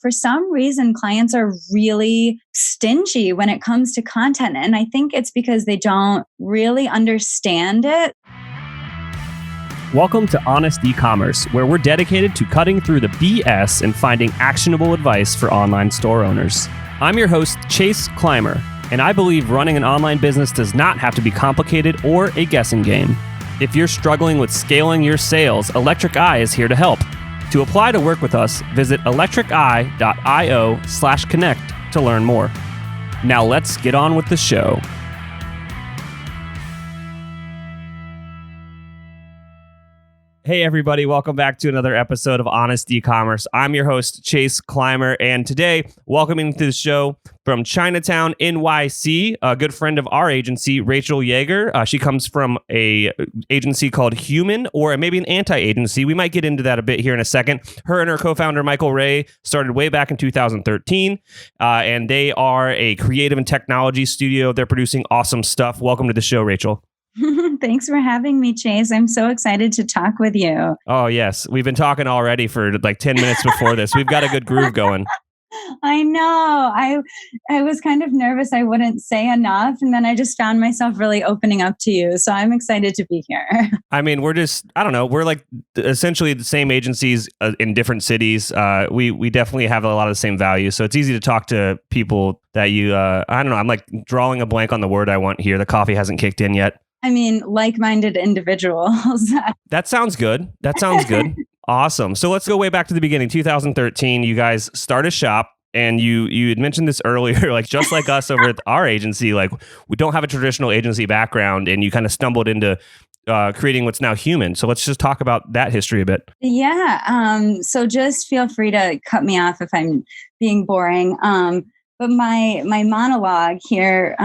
for some reason, clients are really stingy when it comes to content. And I think it's because they don't really understand it. Welcome to Honest Ecommerce, where we're dedicated to cutting through the BS and finding actionable advice for online store owners. I'm your host, Chase Clymer, and I believe running an online business does not have to be complicated or a guessing game. If you're struggling with scaling your sales, Electric Eye is here to help. To apply to work with us, visit electriceye.io/connect to learn more. Now let's get on with the show. Hey everybody, welcome back to another episode of Honest Ecommerce. I'm your host, Chase Clymer, and today, welcoming to the show from Chinatown, NYC, a good friend of our agency, Rachael Yaeger. She comes from a agency called Human, or maybe an anti-agency. We might get into that a bit here in a second. Her and her co-founder, Michael Ray, started way back in 2013, and they are a creative and technology studio. They're producing awesome stuff. Welcome to the show, Rachael. Thanks for having me, Chase. I'm so excited to talk with you. Oh, yes. We've been talking already for like 10 minutes before this. We've got a good groove going. I know. I was kind of nervous I wouldn't say enough. And then I just found myself really opening up to you. So I'm excited to be here. I mean, we're just, I don't know, we're like essentially the same agencies in different cities. We definitely have a lot of the same values. So it's easy to talk to people that you, I don't know, I'm like drawing a blank on the word I want here. The coffee hasn't kicked in yet. I mean, like-minded individuals. That sounds good. That sounds good. Awesome. So let's go way back to the beginning. 2013, you guys start a shop, and you had mentioned this earlier, like just like us over at our agency, like we don't have a traditional agency background, and you kind of stumbled into creating what's now Human. So let's just talk about that history a bit. Yeah. So just feel free to cut me off if I'm being boring. But my monologue here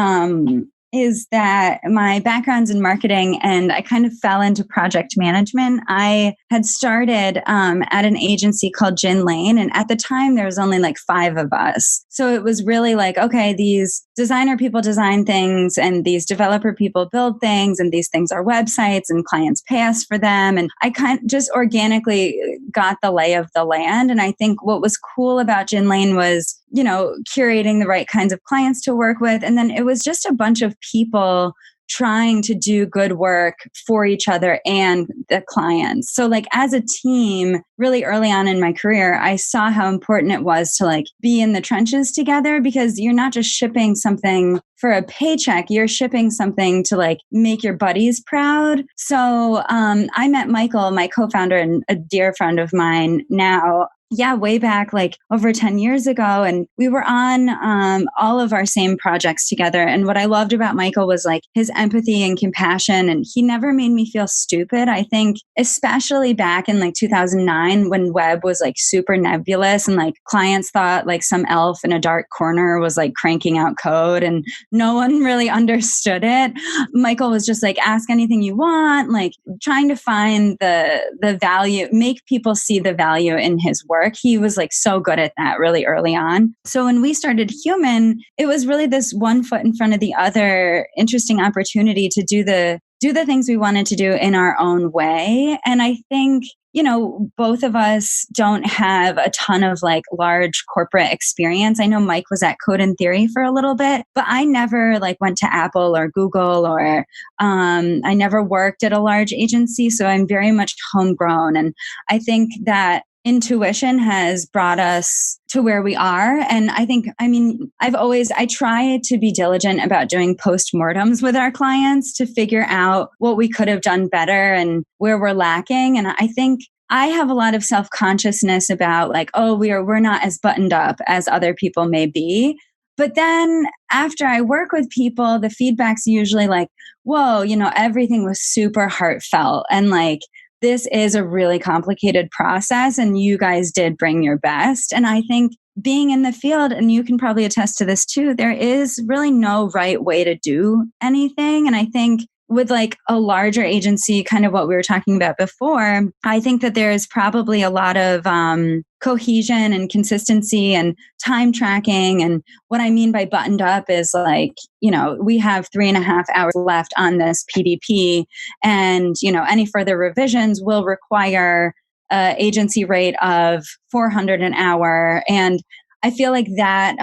is that my background's in marketing and I kind of fell into project management. I had started at an agency called Gin Lane, and at the time there was only like 5 of us. So it was really like, okay, these designer people design things and these developer people build things and these things are websites and clients pay us for them. And I kind of just organically got the lay of the land. And I think what was cool about Gin Lane was, you know, curating the right kinds of clients to work with. And then it was just a bunch of people trying to do good work for each other and the clients. So like as a team, really early on in my career, I saw how important it was to like be in the trenches together, because you're not just shipping something for a paycheck, you're shipping something to like make your buddies proud. So I met Michael, my co-founder and a dear friend of mine now. Yeah, way back like over 10 years ago. And we were on all of our same projects together. And what I loved about Michael was like his empathy and compassion. And he never made me feel stupid. I think especially back in like 2009 when web was like super nebulous and like clients thought like some elf in a dark corner was like cranking out code and no one really understood it. Michael was just like, ask anything you want, like trying to find the value, make people see the value in his work. He was like so good at that really early on. So when we started Human, it was really this one foot in front of the other interesting opportunity to do the things we wanted to do in our own way. And I think, you know, both of us don't have a ton of like large corporate experience. I know Mike was at Code and Theory for a little bit, but I never like went to Apple or Google or I never worked at a large agency. So I'm very much homegrown. And I think that intuition has brought us to where we are. And I think, I mean, I try to be diligent about doing postmortems with our clients to figure out what we could have done better and where we're lacking. And I think I have a lot of self-consciousness about like, oh, we're not as buttoned up as other people may be. But then after I work with people, the feedback's usually like, whoa, you know, everything was super heartfelt. And like, this is a really complicated process and you guys did bring your best. And I think being in the field, and you can probably attest to this too, there is really no right way to do anything. And I think with like a larger agency, kind of what we were talking about before, I think that there is probably a lot of cohesion and consistency and time tracking. And what I mean by buttoned up is like, you know, we have 3.5 hours left on this PDP, and, you know, any further revisions will require agency rate of 400 an hour. And I feel like that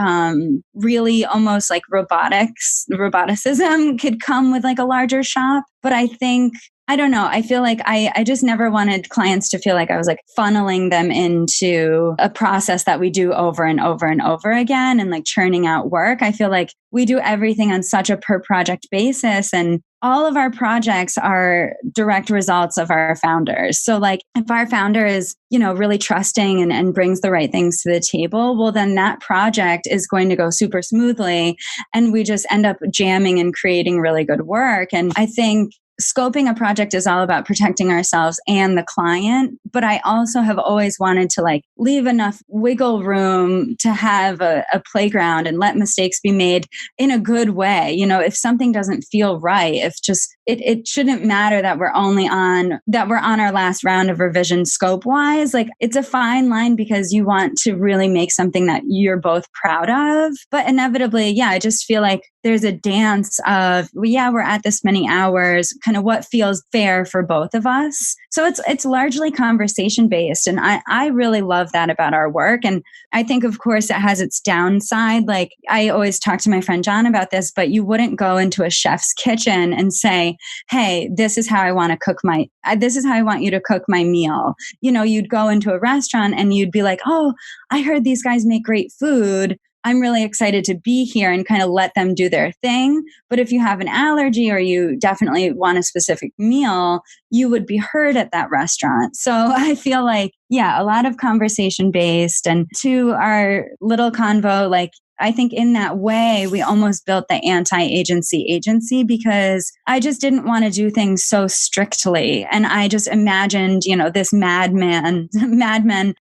really almost like roboticism could come with like a larger shop. But I think, I don't know, I feel like I just never wanted clients to feel like I was like funneling them into a process that we do over and over and over again and like churning out work. I feel like we do everything on such a per project basis, and all of our projects are direct results of our founders. So like if our founder is, really trusting and brings the right things to the table, well, then that project is going to go super smoothly and we just end up jamming and creating really good work. And I think scoping a project is all about protecting ourselves and the client, but I also have always wanted to like leave enough wiggle room to have a playground and let mistakes be made in a good way. If something doesn't feel right, if just it shouldn't matter that we're on our last round of revision scope wise. Like it's a fine line because you want to really make something that you're both proud of. But inevitably, I just feel like there's a dance of, we're at this many hours, kind of what feels fair for both of us. So it's largely conversation based. And I really love that about our work. And I think, of course, it has its downside. Like I always talk to my friend John about this, but you wouldn't go into a chef's kitchen and say, hey, this is how I want you to cook my meal. You'd go into a restaurant and you'd be like, oh, I heard these guys make great food. I'm really excited to be here, and kind of let them do their thing. But if you have an allergy or you definitely want a specific meal, you would be heard at that restaurant. So I feel like, a lot of conversation based. And to our little convo, like I think in that way, we almost built the agency because I just didn't want to do things so strictly. And I just imagined, this madman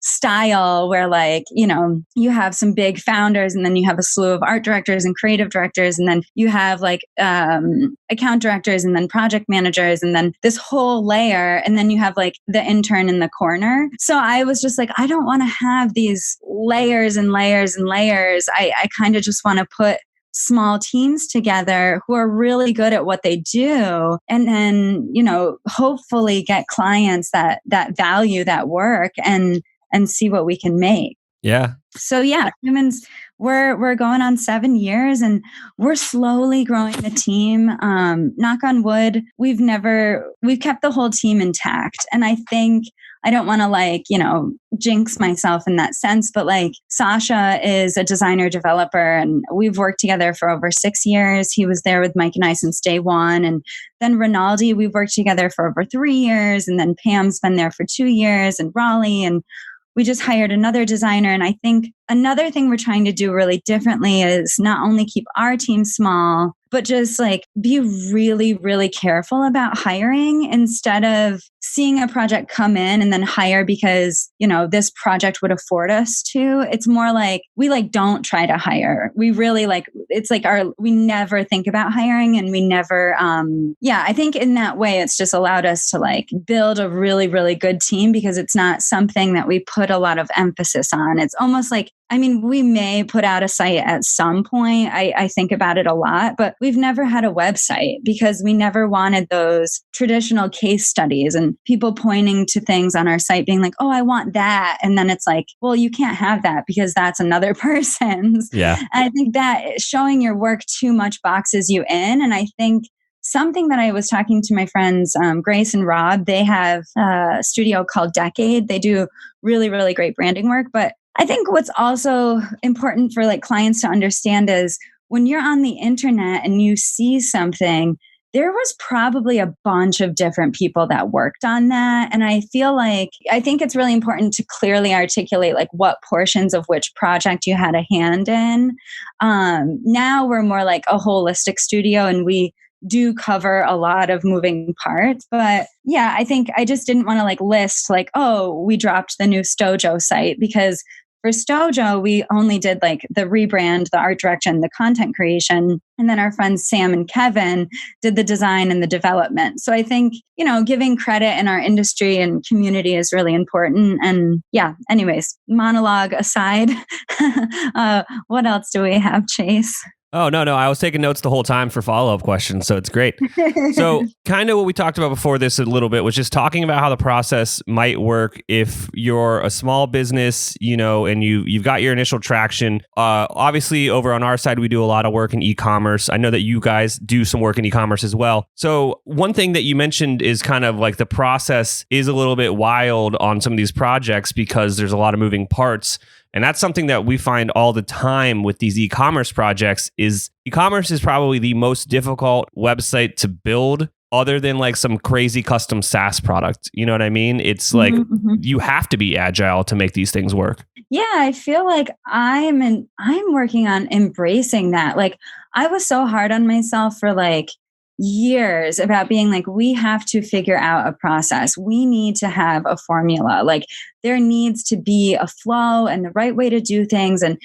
style where like, you have some big founders and then you have a slew of art directors and creative directors. And then you have like account directors and then project managers and then this whole layer. And then you have like the intern in the corner. So I was just like, I don't want to have these layers and layers and layers. I kind of just want to put small teams together who are really good at what they do, and then hopefully get clients that value that work and see what we can make. So humans, we're going on 7 years and we're slowly growing the team. Knock on wood, we've kept the whole team intact. And I think I don't want to jinx myself in that sense, but like Sasha is a designer developer and we've worked together for over 6 years. He was there with Mike and I since day one. And then Rinaldi, we've worked together for over 3 years. And then Pam's been there for 2 years, and Raleigh, and we just hired another designer. And I think another thing we're trying to do really differently is not only keep our team small, but just like be really, really careful about hiring instead of seeing a project come in and then hire because, this project would afford us to. It's more like we don't try to hire. We really it's like we never think about hiring, and we never, I think in that way, it's just allowed us to build a really, really good team because it's not something that we put a lot of emphasis on. It's almost like, we may put out a site at some point. I think about it a lot, but we've never had a website because we never wanted those traditional case studies and people pointing to things on our site being like, oh, I want that. And then it's like, well, you can't have that because that's another person's. Yeah. And I think that showing your work too much boxes you in. And I think something that I was talking to my friends, Grace and Rob, they have a studio called Decade. They do really, really great branding work. But I think what's also important for clients to understand is when you're on the internet and you see something, there was probably a bunch of different people that worked on that. And I think it's really important to clearly articulate what portions of which project you had a hand in. Now we're more like a holistic studio and we do cover a lot of moving parts. But I think I just didn't want to list we dropped the new Stojo site, because for Stojo, we only did the rebrand, the art direction, the content creation. And then our friends Sam and Kevin did the design and the development. So I think, giving credit in our industry and community is really important. And anyways, monologue aside, what else do we have, Chase? Oh, no. I was taking notes the whole time for follow-up questions, so it's great. So kind of what we talked about before this a little bit was just talking about how the process might work if you're a small business, and you've got your initial traction. Obviously, over on our side, we do a lot of work in e-commerce. I know that you guys do some work in e-commerce as well. So one thing that you mentioned is kind of like the process is a little bit wild on some of these projects because there's a lot of moving parts. And that's something that we find all the time with these e-commerce projects is e-commerce is probably the most difficult website to build other than like some crazy custom SaaS product. You know what I mean? It's like you have to be agile to make these things work. Yeah, I feel like I'm working on embracing that. Like I was so hard on myself for like years about being like, we have to figure out a process. We need to have a formula. Like there needs to be a flow and the right way to do things. And,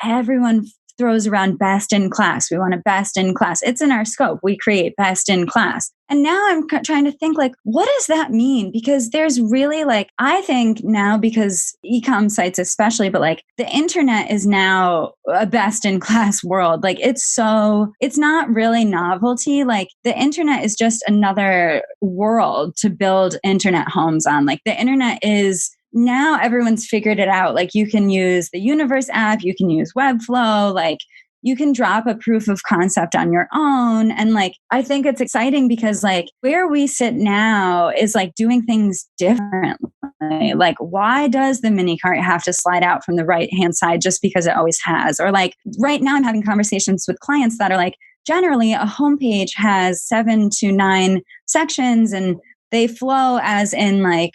everyone throws around best in class. We want a best in class. It's in our scope. We create best in class. And now I'm trying to think like, what does that mean? Because there's really like, I think now because ecom sites especially, but like the internet is now a best in class world. Like it's not really novelty. Like the internet is just another world to build internet homes on. Like the internet is now everyone's figured it out. Like you can use the Universe app, you can use Webflow, like you can drop a proof of concept on your own. And like, I think it's exciting because like where we sit now is like doing things differently. Like, why does the mini cart have to slide out from the right-hand side just because it always has? Or like right now I'm having conversations with clients that are like, generally a homepage has 7 to 9 sections and they flow as in like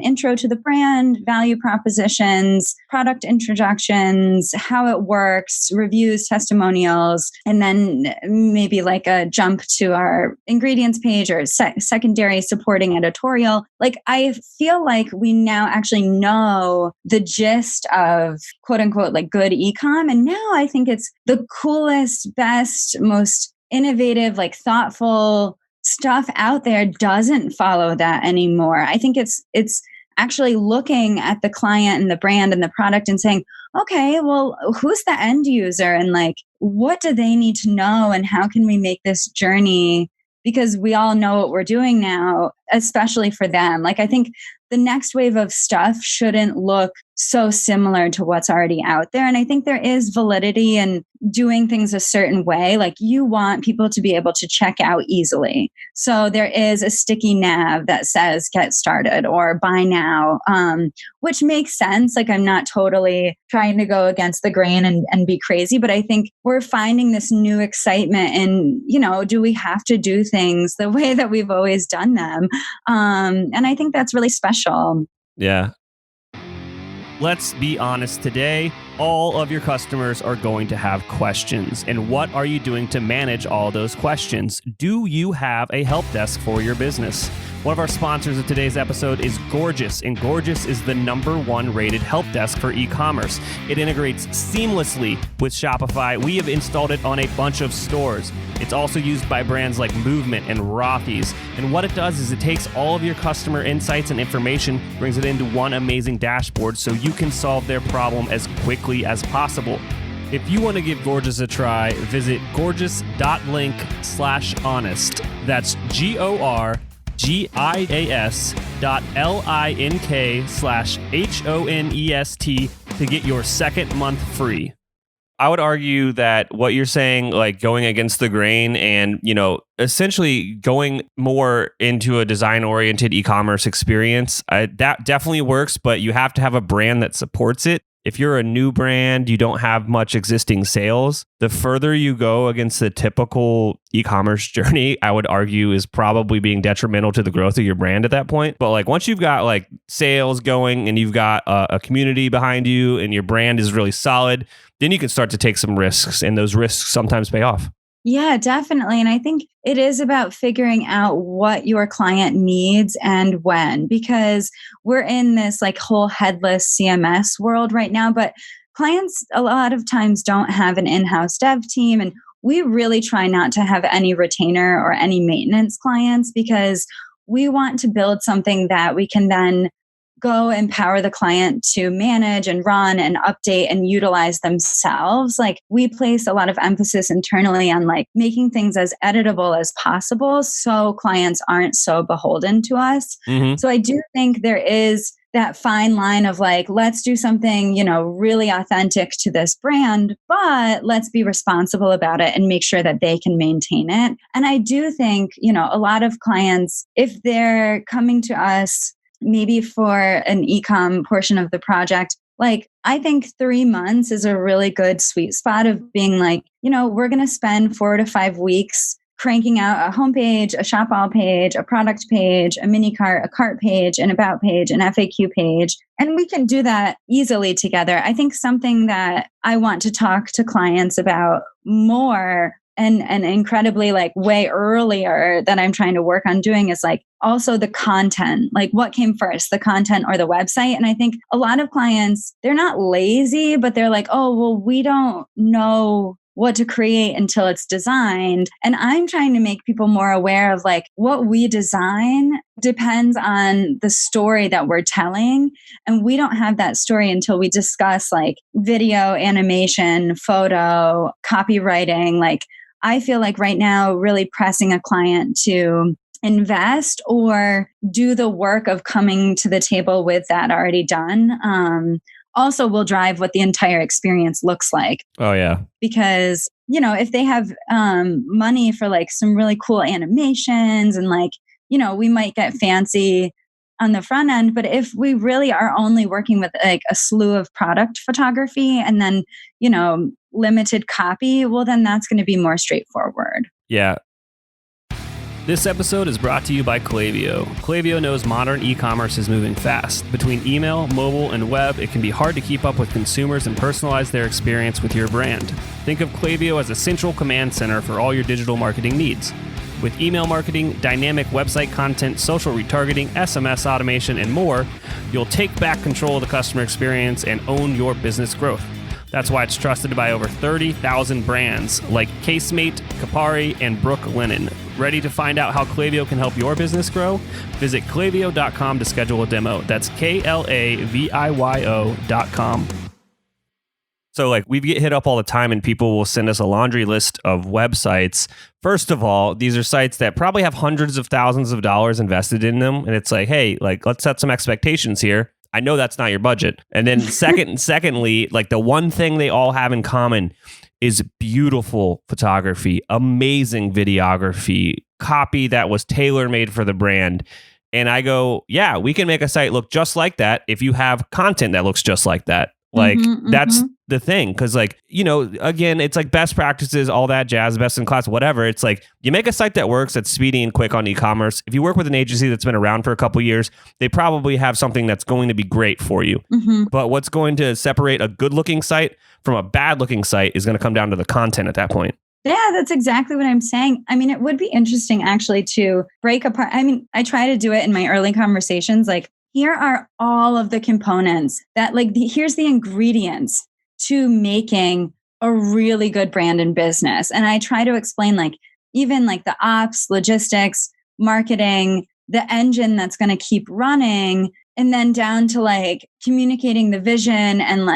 intro to the brand, value propositions, product introductions, how it works, reviews, testimonials, and then maybe like a jump to our ingredients page or secondary supporting editorial. Like I feel like we now actually know the gist of quote unquote like good ecom. And now I think it's the coolest, best, most innovative, like thoughtful stuff out there doesn't follow that anymore. I think it's actually looking at the client and the brand and the product and saying, okay, well, who's the end user and like, what do they need to know and how can we make this journey? Because we all know what we're doing now, especially for them. Like, I think the next wave of stuff shouldn't look so similar to what's already out there. And I think there is validity in doing things a certain way. Like you want people to be able to check out easily. So there is a sticky nav that says get started or buy now, which makes sense. Like I'm not totally trying to go against the grain and be crazy, but I think we're finding this new excitement in, do we have to do things the way that we've always done them? And I think that's really special. Yeah. Let's be honest today, all of your customers are going to have questions. And what are you doing to manage all those questions? Do you have a help desk for your business? One of our sponsors of today's episode is Gorgias, and Gorgias is the #1 rated help desk for e-commerce. It integrates seamlessly with Shopify. We have installed it on a bunch of stores. It's also used by brands like Movement and Rothy's. And what it does is it takes all of your customer insights and information, brings it into one amazing dashboard so you can solve their problem as quickly as possible. If you want to give Gorgias a try, visit gorgias.link/honest. That's GORGIAS.link/HONEST to get your second month free. I would argue that what you're saying, like going against the grain and, essentially going more into a design-oriented e-commerce experience, that definitely works, but you have to have a brand that supports it. If you're a new brand, you don't have much existing sales, the further you go against the typical e-commerce journey, I would argue is probably being detrimental to the growth of your brand at that point. But like once you've got like sales going and you've got a community behind you and your brand is really solid, then you can start to take some risks, and those risks sometimes pay off. Yeah, definitely. And I think it is about figuring out what your client needs and when, because we're in this like whole headless CMS world right now, but clients a lot of times don't have an in-house dev team. And we really try not to have any retainer or any maintenance clients because we want to build something that we can then go empower the client to manage and run and update and utilize themselves. Like we place a lot of emphasis internally on like making things as editable as possible so clients aren't so beholden to us. So I do think there is that fine line of like, let's do something, really authentic to this brand, but let's be responsible about it and make sure that they can maintain it. And I do think, a lot of clients, if they're coming to us maybe for an ecom portion of the project, like I think 3 months is a really good sweet spot of being like, we're going to spend 4 to 5 weeks cranking out a homepage, a shop all page, a product page, a mini cart, a cart page, an about page, an FAQ page. And we can do that easily together. I think something that I want to talk to clients about more and incredibly like way earlier that I'm trying to work on doing is like also the content, like what came first, the content or the website. And I think a lot of clients, they're not lazy, but they're like, oh, well, we don't know what to create until it's designed. And I'm trying to make people more aware of like what we design depends on the story that we're telling. And we don't have that story until we discuss like video, animation, photo, copywriting. Like I feel like right now, really pressing a client to invest or do the work of coming to the table with that already done. Also will drive what the entire experience looks like. Oh, yeah. Because, if they have money for like some really cool animations and like, we might get fancy on the front end. But if we really are only working with like a slew of product photography and then, limited copy, well, then that's going to be more straightforward. Yeah. This episode is brought to you by Klaviyo. Klaviyo knows modern e-commerce is moving fast. Between email, mobile, and web, it can be hard to keep up with consumers and personalize their experience with your brand. Think of Klaviyo as a central command center for all your digital marketing needs. With email marketing, dynamic website content, social retargeting, SMS automation, and more, you'll take back control of the customer experience and own your business growth. That's why it's trusted by over 30,000 brands like Casemate, Kapari, and Brooklinen. Ready to find out how Klaviyo can help your business grow? Visit klaviyo.com to schedule a demo. That's KLAVIYO.com. So like we get hit up all the time and people will send us a laundry list of websites. First of all, these are sites that probably have hundreds of thousands of dollars invested in them. And it's like, hey, like let's set some expectations here. I know that's not your budget. And then secondly, like the one thing they all have in common is beautiful photography, amazing videography, copy that was tailor-made for the brand. And I go, yeah, we can make a site look just like that if you have content that looks just like that. Like that's the thing. Cause like, again, it's like best practices, all that jazz, best in class, whatever. It's like you make a site that works, that's speedy and quick on e-commerce. If you work with an agency that's been around for a couple years, they probably have something that's going to be great for you. But what's going to separate a good looking site from a bad looking site is going to come down to the content at that point. Yeah, that's exactly what I'm saying. I mean, it would be interesting actually to break apart. I mean, I try to do it in my early conversations, like, here are all of the components that here's the ingredients to making a really good brand and business. And I try to explain even the ops, logistics, marketing, the engine that's going to keep running, and then down to communicating the vision and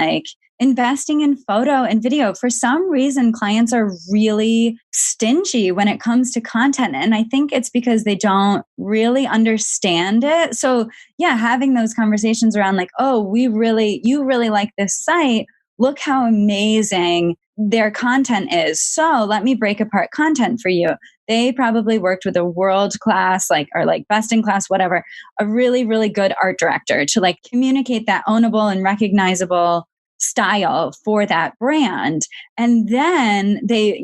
investing in photo and video. For some reason, clients are really stingy when it comes to content. And I think it's because they don't really understand it. So yeah, having those conversations around you really like this site. Look how amazing their content is. So let me break apart content for you. They probably worked with a world-class, or best in class, whatever, a really, really good art director to communicate that ownable and recognizable style for that brand. And then they,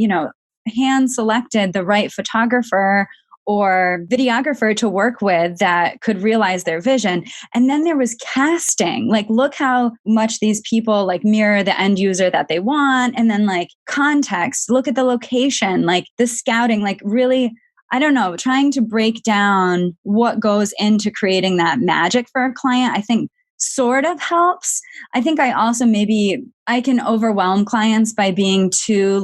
hand selected the right photographer or videographer to work with that could realize their vision. And then there was casting. Look how much these people mirror the end user that they want. And then context, look at the location, the scouting, really, I don't know, trying to break down what goes into creating that magic for a client, I think sort of helps. I think I also I can overwhelm clients by being too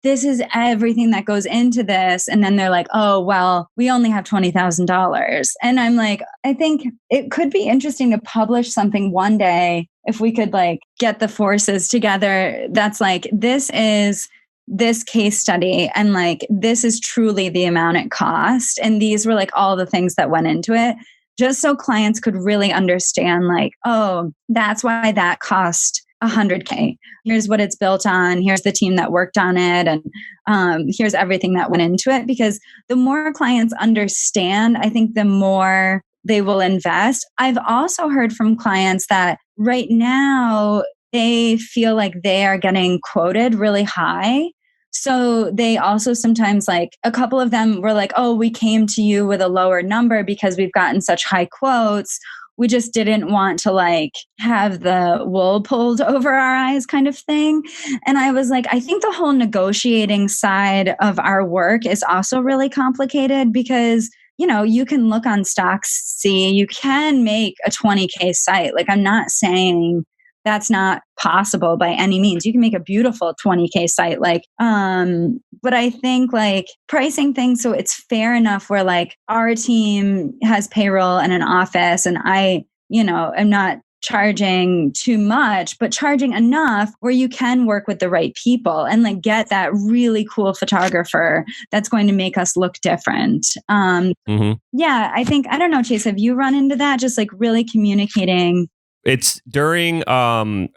this is everything that goes into this. And then they're like, oh, well, we only have $20,000. And I'm like, I think it could be interesting to publish something one day if we could like get the forces together. That's like, this is this case study and like, this is truly the amount it cost. And these were like all the things that went into it, just so clients could really understand like, oh, that's why that cost $100K. Here's what it's built on. Here's the team that worked on it. And here's everything that went into it. Because the more clients understand, I think the more they will invest. I've also heard from clients that right now they feel like they are getting quoted really high. So they also sometimes like a couple of them were like, oh, we came to you with a lower number because we've gotten such high quotes. We just didn't want to like have the wool pulled over our eyes kind of thing. And I was like, I think the whole negotiating side of our work is also really complicated because, you know, you can look on Stocksy, you can make a 20K site. Like I'm not saying that's not possible by any means. You can make a beautiful 20K site. Like, but I think like pricing things so it's fair enough where like our team has payroll and an office and I, you know, am not charging too much, but charging enough where you can work with the right people and like get that really cool photographer that's going to make us look different. Yeah, I think, I don't know, Chase, have you run into that? Just like really communicating. It's during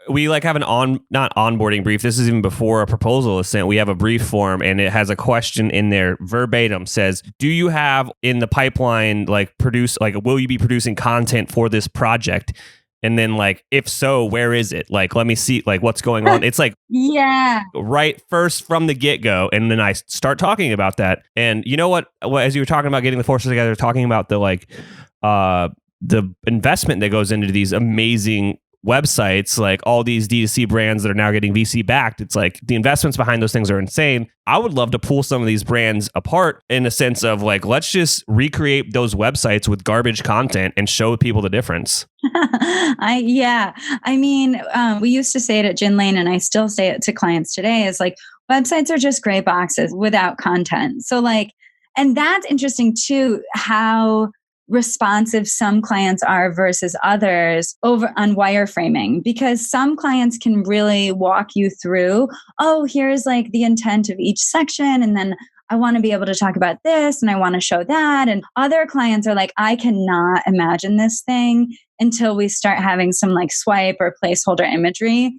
we like have an not onboarding brief. This is even before a proposal is sent. We have a brief form and it has a question in there verbatim says, do you have in the pipeline like will you be producing content for this project? And then like, if so, where is it? Like, let me see like what's going on. It's like, yeah, right first from the get-go. And then I start talking about that. And you know what, as you were talking about getting the forces together, talking about the like the investment that goes into these amazing websites, like all these D2C brands that are now getting VC backed. It's like the investments behind those things are insane. I would love to pull some of these brands apart in a sense of like, let's just recreate those websites with garbage content and show people the difference. I mean, we used to say it at Gin Lane and I still say it to clients today is like, websites are just gray boxes without content. So like, and that's interesting too, how responsive some clients are versus others over on wireframing, because some clients can really walk you through, oh, here's like the intent of each section. And then I want to be able to talk about this and I want to show that. And other clients are like, I cannot imagine this thing until we start having some like swipe or placeholder imagery.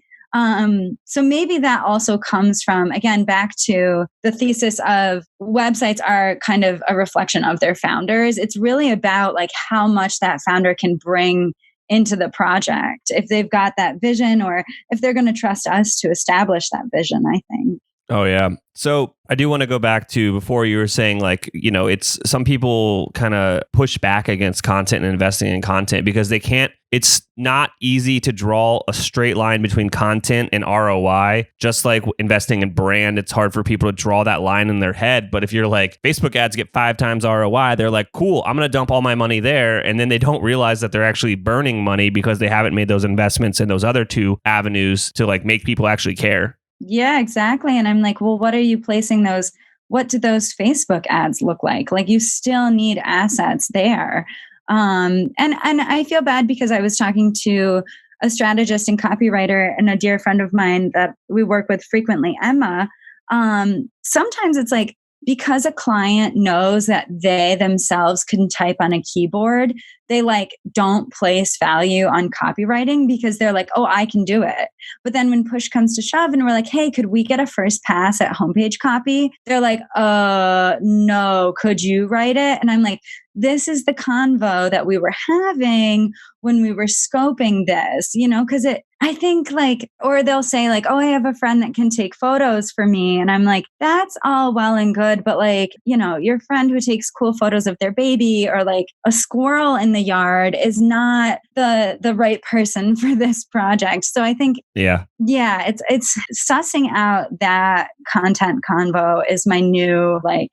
So maybe that also comes from, again, back to the thesis of websites are kind of a reflection of their founders. It's really about like how much that founder can bring into the project if they've got that vision or if they're going to trust us to establish that vision, I think. Oh, yeah. So I do want to go back to before you were saying like, you know, it's some people kind of push back against content and investing in content because they can't, it's not easy to draw a straight line between content and ROI. Just like investing in brand, it's hard for people to draw that line in their head. But if you're like, Facebook ads get 5 times ROI, they're like, cool, I'm going to dump all my money there. And then they don't realize that they're actually burning money because they haven't made those investments in those other 2 avenues to like make people actually care. Yeah, exactly. And I'm like, well, what are you placing those? What do those Facebook ads look like? Like you still need assets there. And I feel bad because I was talking to a strategist and copywriter and a dear friend of mine that we work with frequently, Emma. Sometimes it's like, because a client knows that they themselves can type on a keyboard, they like don't place value on copywriting because they're like, oh, I can do it. But then when push comes to shove and we're like, hey, could we get a first pass at homepage copy? They're like, no, could you write it? And I'm like, this is the convo that we were having when we were scoping this, you know, because I think like, or they'll say like, oh, I have a friend that can take photos for me. And I'm like, that's all well and good. But like, you know, your friend who takes cool photos of their baby or like a squirrel in the yard is not the right person for this project. So I think, it's sussing out that content convo is my new, like,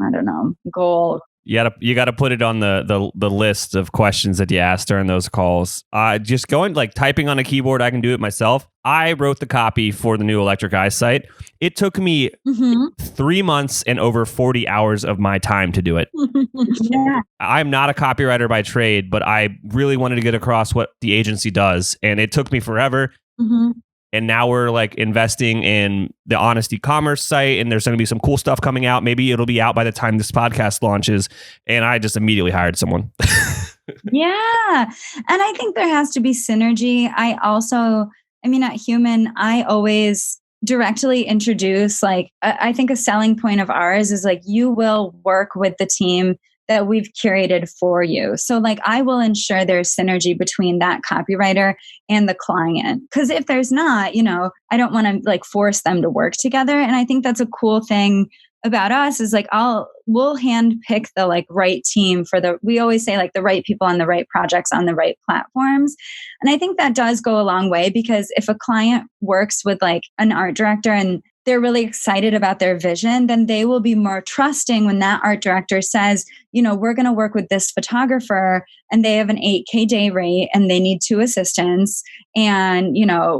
I don't know, goal. You gotta put it on the list of questions that you ask during those calls. Just typing on a keyboard, I can do it myself. I wrote the copy for the new Electric Eye site. It took me 3 months and over 40 hours of my time to do it. Yeah. I'm not a copywriter by trade, but I really wanted to get across what the agency does, and it took me forever. And now we're like investing in the Honest Ecommerce site, and there's going to be some cool stuff coming out. Maybe it'll be out by the time this podcast launches. And I just immediately hired someone. Yeah. And I think there has to be synergy. At Human, I always directly introduce, I think a selling point of ours is you will work with the team that we've curated for you. So I will ensure there's synergy between that copywriter and the client. Because if there's not, I don't want to force them to work together. And I think that's a cool thing about us is we'll hand pick the right team we always say the right people on the right projects on the right platforms. And I think that does go a long way, because if a client works with an art director and they're really excited about their vision, then they will be more trusting when that art director says, we're going to work with this photographer and they have an 8K day rate and they need 2 assistants and,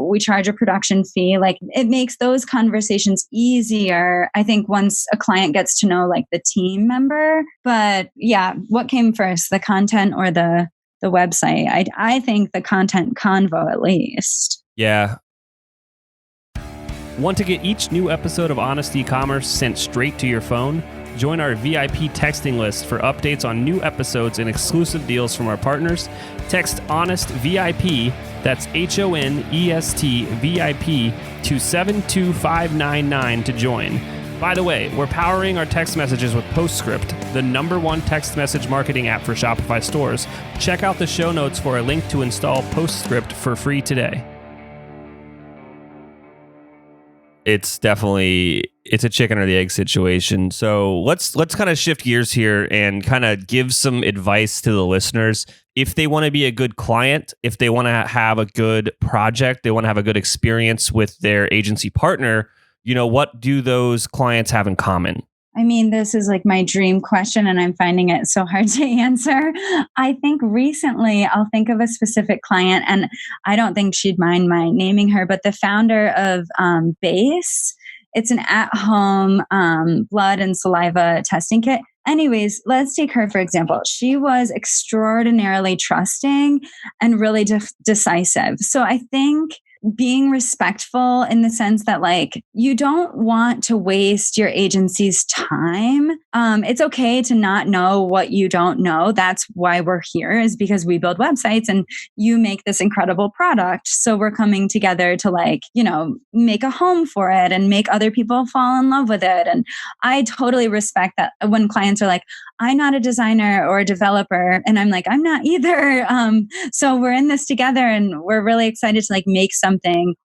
we charge a production fee. It makes those conversations easier, I think, once a client gets to know the team member. But yeah, what came first, the content or the website? I think the content convo at least. Yeah. Want to get each new episode of Honest Ecommerce sent straight to your phone? Join our VIP texting list for updates on new episodes and exclusive deals from our partners. Text Honest VIP, that's HONEST VIP, to 72599 to join. By the way, we're powering our text messages with Postscript, the #1 text message marketing app for Shopify stores. Check out the show notes for a link to install Postscript for free today. It's a chicken or the egg situation. So let's kind of shift gears here and kind of give some advice to the listeners. If they want to be a good client, if they want to have a good project, they want to have a good experience with their agency partner, what do those clients have in common? This is my dream question, and I'm finding it so hard to answer. I think recently I'll think of a specific client, and I don't think she'd mind my naming her, but the founder of Base. It's an at-home blood and saliva testing kit. Anyways, let's take her for example. She was extraordinarily trusting and really decisive. So I think being respectful in the sense that you don't want to waste your agency's time. It's okay to not know what you don't know. That's why we're here, is because we build websites and you make this incredible product. So we're coming together to make a home for it and make other people fall in love with it. And I totally respect that when clients are I'm not a designer or a developer. And I'm I'm not either. So we're in this together and we're really excited to make something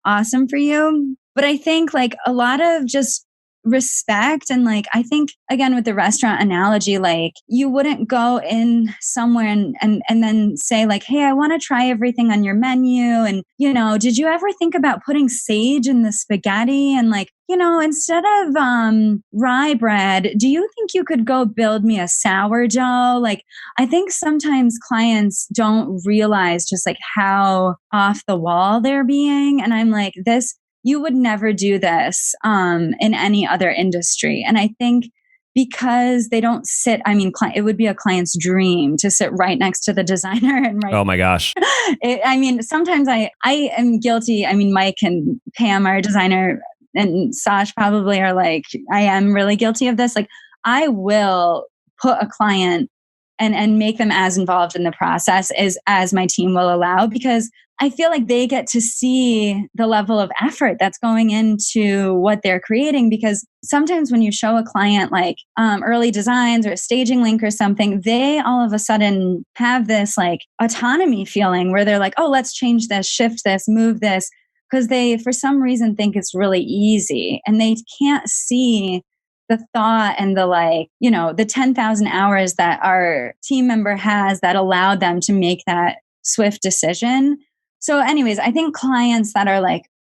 awesome for you. But I think a lot of just respect. And I think, again, with the restaurant analogy, you wouldn't go in somewhere and then say hey, I want to try everything on your menu. And, did you ever think about putting sage in the spaghetti? And instead of rye bread, do you think you could go build me a sourdough? I think sometimes clients don't realize just how off the wall they're being. And I'm you would never do this in any other industry. And I think because they don't sit, it would be a client's dream to sit right next to the designer and write. Oh my gosh. Sometimes I am guilty. Mike and Pam, our designer, and Sash probably are I am really guilty of this. I will put a client and make them as involved in the process as my team will allow, because I feel they get to see the level of effort that's going into what they're creating. Because sometimes when you show a client early designs or a staging link or something, they all of a sudden have this autonomy feeling where they're oh, let's change this, shift this, move this, because they for some reason think it's really easy and they can't see the thought and the 10,000 hours that our team member has that allowed them to make that swift decision. So anyways, I think clients that are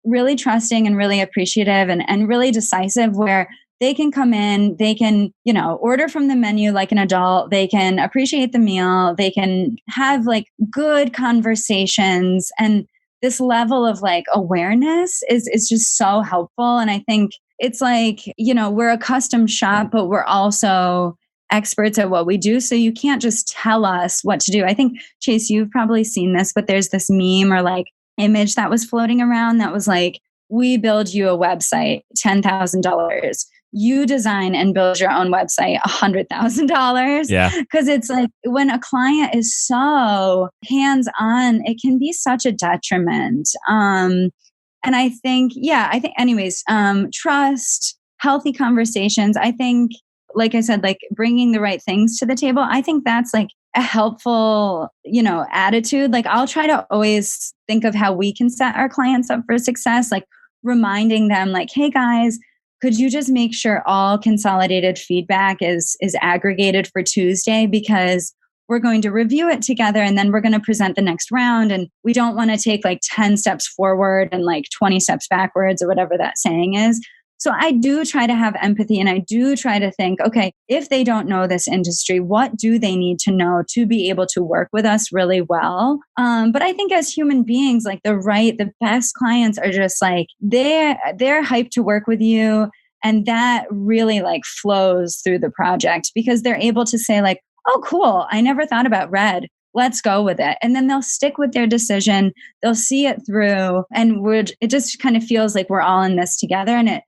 really trusting and really appreciative and really decisive, where they can come in, they can, order from the menu like an adult, they can appreciate the meal, they can have like good conversations. And this level of like awareness is just so helpful. And I think it's like, we're a custom shop, but we're also experts at what we do. So you can't just tell us what to do. I think, Chase, you've probably seen this, but there's this meme or like image that was floating around that was like, we build you a website, $10,000. You design and build your own website, $100,000. Yeah. Because it's like when a client is so hands-on, it can be such a detriment. And I think, anyways, trust, healthy conversations. I think, like I said, like bringing the right things to the table, I think that's like a helpful, attitude. Like I'll try to always think of how we can set our clients up for success, like reminding them like, hey guys, could you just make sure all consolidated feedback is aggregated for Tuesday, because we're going to review it together and then we're going to present the next round. And we don't want to take like 10 steps forward and like 20 steps backwards or whatever that saying is. So I do try to have empathy and I do try to think, okay, if they don't know this industry, what do they need to know to be able to work with us really well? But I think as human beings, like the best clients are just like, they're hyped to work with you. And that really like flows through the project because they're able to say like, oh, cool, I never thought about red. Let's go with it. And then they'll stick with their decision. They'll see it through. And it just kind of feels like we're all in this together. And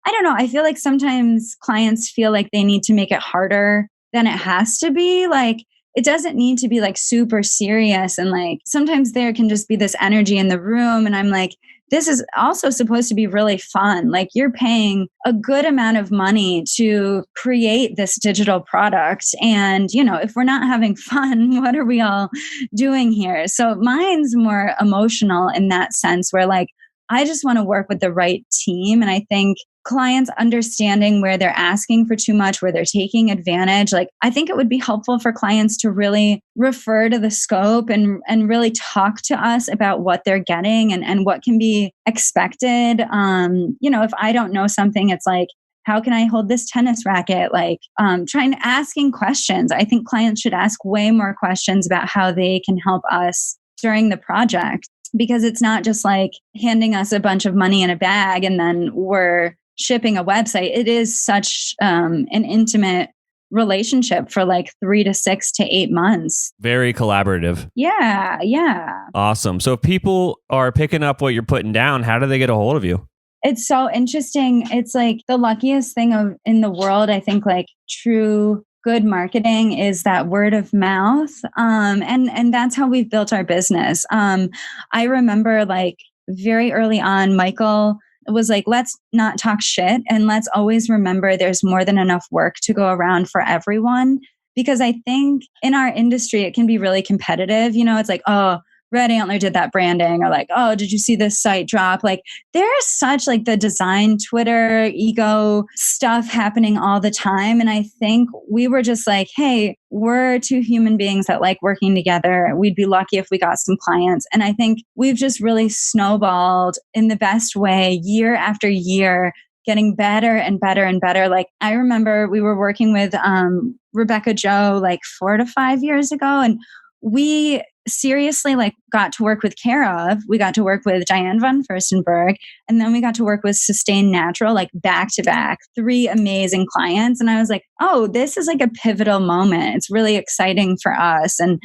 I don't know. I feel like sometimes clients feel like they need to make it harder than it has to be. Like it doesn't need to be like super serious. And like sometimes there can just be this energy in the room. And I'm like, this is also supposed to be really fun. Like you're paying a good amount of money to create this digital product. And, if we're not having fun, what are we all doing here? So mine's more emotional in that sense where like, I just want to work with the right team. And I think clients understanding where they're asking for too much, where they're taking advantage. Like, I think it would be helpful for clients to really refer to the scope and really talk to us about what they're getting and what can be expected. If I don't know something, it's like, how can I hold this tennis racket? Like asking questions. I think clients should ask way more questions about how they can help us during the project. Because it's not just like handing us a bunch of money in a bag and then we're shipping a website. It is such an intimate relationship for like 3 to 6 to 8 months. Very collaborative. Yeah. Awesome. So if people are picking up what you're putting down, how do they get a hold of you? It's so interesting. It's like the luckiest thing in the world. I think like true good marketing is that word of mouth. And that's how we've built our business. I remember like very early on, Michael was like, let's not talk shit. And let's always remember there's more than enough work to go around for everyone. Because I think in our industry, it can be really competitive. It's like, oh, Red Antler did that branding, or like, oh, did you see this site drop? Like there's such like the design, Twitter, ego stuff happening all the time. And I think we were just like, hey, we're two human beings that like working together. We'd be lucky if we got some clients. And I think we've just really snowballed in the best way year after year, getting better and better and better. Like I remember we were working with Rebecca Joe like 4 to 5 years ago. And we seriously like got to work with Care of, we got to work with Diane von Furstenberg, and then we got to work with Sustain Natural, like back to back, 3 amazing clients. And I was like, oh, this is like a pivotal moment. It's really exciting for us. And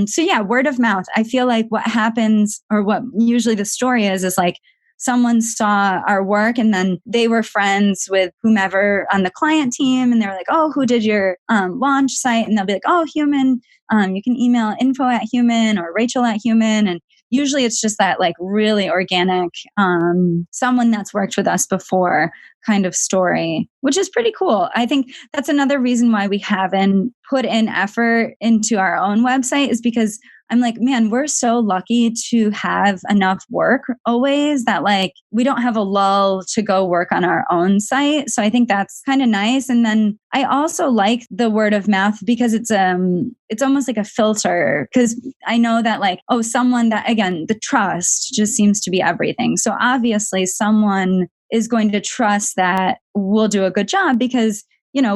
so yeah, word of mouth. I feel like what happens, or what usually the story is like someone saw our work and then they were friends with whomever on the client team. And they were like, oh, who did your launch site? And they'll be like, oh, Human. You can email info@Human or Rachel@Human. And usually it's just that like really organic, someone that's worked with us before kind of story, which is pretty cool. I think that's another reason why we haven't put in effort into our own website, is because I'm like, man, we're so lucky to have enough work always that like we don't have a lull to go work on our own site. So I think that's kind of nice. And then I also like the word of mouth because it's almost like a filter, because I know that like, oh, someone that, again, the trust just seems to be everything. So obviously someone is going to trust that we'll do a good job because,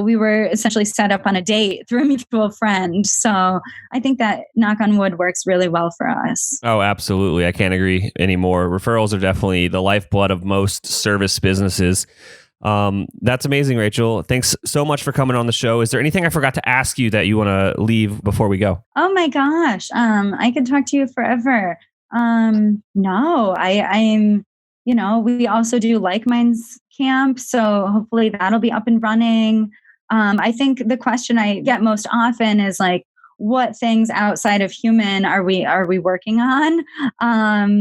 we were essentially set up on a date through a mutual friend. So I think that, knock on wood, works really well for us. Oh, absolutely. I can't agree anymore. Referrals are definitely the lifeblood of most service businesses. That's amazing, Rachel. Thanks so much for coming on the show. Is there anything I forgot to ask you that you want to leave before we go? Oh my gosh. I could talk to you forever. No, I'm, we also do Like Minds camp. So hopefully that'll be up and running. I think the question I get most often is like, what things outside of human are we working on?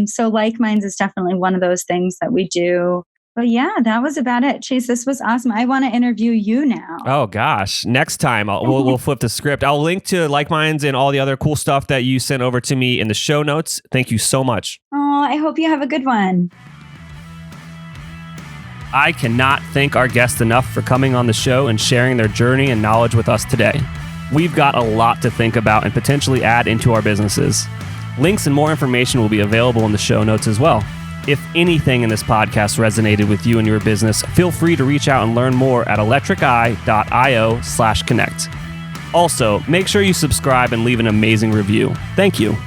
So Like Minds is definitely one of those things that we do. But yeah, that was about it. Chase, this was awesome. I want to interview you now. Oh gosh, next time we'll flip the script. I'll link to Like Minds and all the other cool stuff that you sent over to me in the show notes. Thank you so much. Oh, I hope you have a good one. I cannot thank our guests enough for coming on the show and sharing their journey and knowledge with us today. We've got a lot to think about and potentially add into our businesses. Links and more information will be available in the show notes as well. If anything in this podcast resonated with you and your business, feel free to reach out and learn more at electriceye.io/connect. Also, make sure you subscribe and leave an amazing review. Thank you.